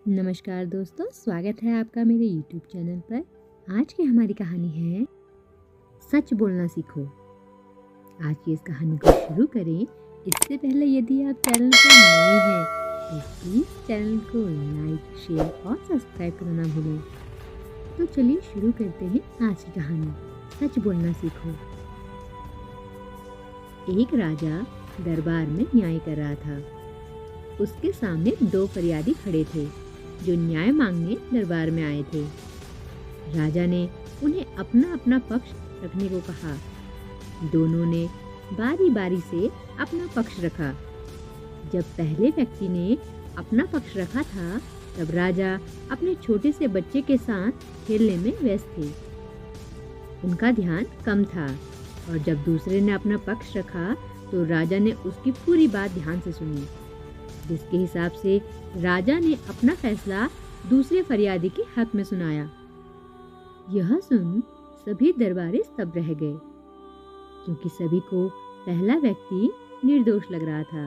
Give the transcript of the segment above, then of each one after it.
नमस्कार दोस्तों, स्वागत है आपका मेरे YouTube चैनल पर। आज की हमारी कहानी है सच बोलना सीखो। आज की इस कहानी को शुरू करें इससे पहले यदि आप चैनल पर नए हैं तो प्लीज़ चैनल को लाइक, शेयर और सब्सक्राइब करना ना भूलें। तो चलिए शुरू करते हैं आज की कहानी, सच बोलना सीखो। एक राजा दरबार में न्याय कर रहा था। उसके सामने दो फरियादी खड़े थे जो न्याय मांगने दरबार में आए थे। राजा ने उन्हें अपना अपना पक्ष रखने को कहा। दोनों ने बारी बारी से अपना पक्ष रखा। जब पहले व्यक्ति ने अपना पक्ष रखा था तब राजा अपने छोटे से बच्चे के साथ खेलने में व्यस्त थे। उनका ध्यान कम था और जब दूसरे ने अपना पक्ष रखा तो राजा ने उसकी पूरी बात ध्यान से सुनी, जिसके हिसाब से राजा ने अपना फैसला दूसरे फरियादी के हक में सुनाया। यह सुन सभी दरबारी स्तब्ध रह गए, क्योंकि सभी को पहला व्यक्ति निर्दोष लग रहा था,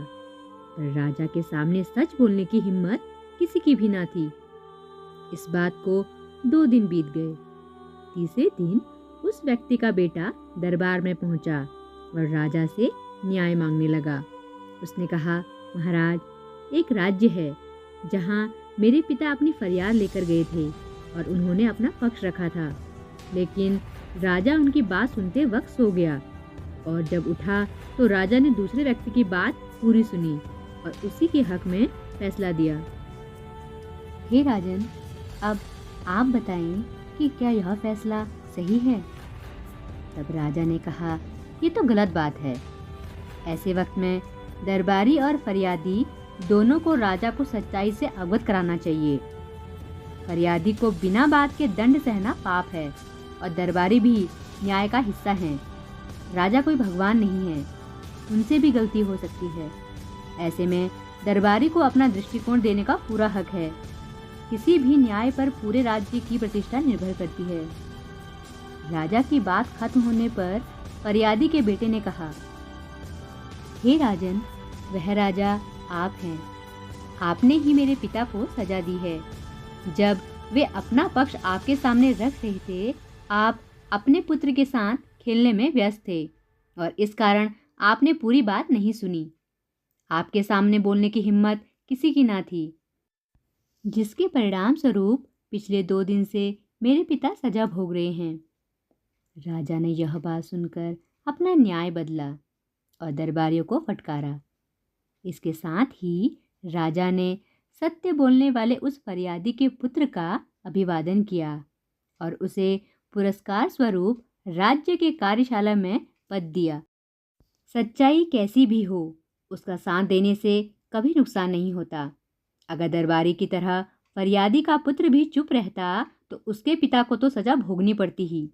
पर राजा के सामने सच बोलने की हिम्मत किसी की भी ना थी। इस बात को 2 दिन बीत गए। तीसरे दिन उस व्यक्ति का बेटा दरबार में पहुंचा और राजा से न्याय मांगने लगा। उसने कहा, महाराज, एक राज्य है जहां मेरे पिता अपनी फरियाद लेकर गए थे और उन्होंने अपना पक्ष रखा था, लेकिन राजा उनकी बात सुनते वक्त सो गया और जब उठा तो राजा ने दूसरे व्यक्ति की बात पूरी सुनी और उसी के हक में फैसला दिया। हे राजन, अब आप बताएं कि क्या यह फैसला सही है? तब राजा ने कहा, ये तो गलत बात है। ऐसे वक्त में दरबारी और फरियादी दोनों को राजा को सच्चाई से अवगत कराना चाहिए। फरियादी को बिना बात के दंड सहना पाप है और दरबारी भी न्याय का हिस्सा हैं। राजा कोई भगवान नहीं है, उनसे भी गलती हो सकती है। ऐसे में दरबारी को अपना दृष्टिकोण देने का पूरा हक है। किसी भी न्याय पर पूरे राज्य की प्रतिष्ठा निर्भर करती है। राजा की बात खत्म होने पर फरियादी के बेटे ने कहा, हे राजन, वह राजा आप हैं। आपने ही मेरे पिता को सजा दी है। जब वे अपना पक्ष आपके सामने रख रहे थे, आप अपने पुत्र के साथ खेलने में व्यस्त थे और इस कारण आपने पूरी बात नहीं सुनी। आपके सामने बोलने की हिम्मत किसी की ना थी, जिसके परिणाम स्वरूप पिछले 2 दिन से मेरे पिता सजा भोग रहे हैं। राजा ने यह बात सुनकर अपना न्याय बदला और दरबारियों को फटकारा। इसके साथ ही राजा ने सत्य बोलने वाले उस फरियादी के पुत्र का अभिवादन किया और उसे पुरस्कार स्वरूप राज्य के कार्यशाला में पद दिया। सच्चाई कैसी भी हो, उसका साथ देने से कभी नुकसान नहीं होता। अगर दरबारी की तरह फरियादी का पुत्र भी चुप रहता तो उसके पिता को तो सजा भोगनी पड़ती ही।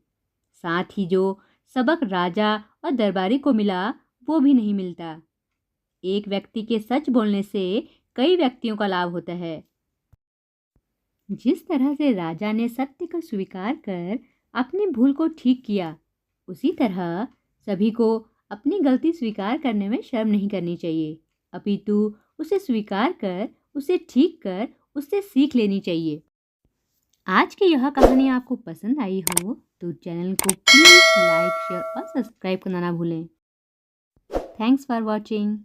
साथ ही जो सबक राजा और दरबारी को मिला वो भी नहीं मिलता। एक व्यक्ति के सच बोलने से कई व्यक्तियों का लाभ होता है। जिस तरह से राजा ने सत्य को स्वीकार कर अपनी भूल को ठीक किया, उसी तरह सभी को अपनी गलती स्वीकार करने में शर्म नहीं करनी चाहिए, अपितु उसे स्वीकार कर, उसे ठीक कर, उससे सीख लेनी चाहिए। आज की यह कहानी आपको पसंद आई हो तो चैनल को प्लीज़ लाइक, शेयर और सब्सक्राइब करना ना भूलें। Thanks for watching.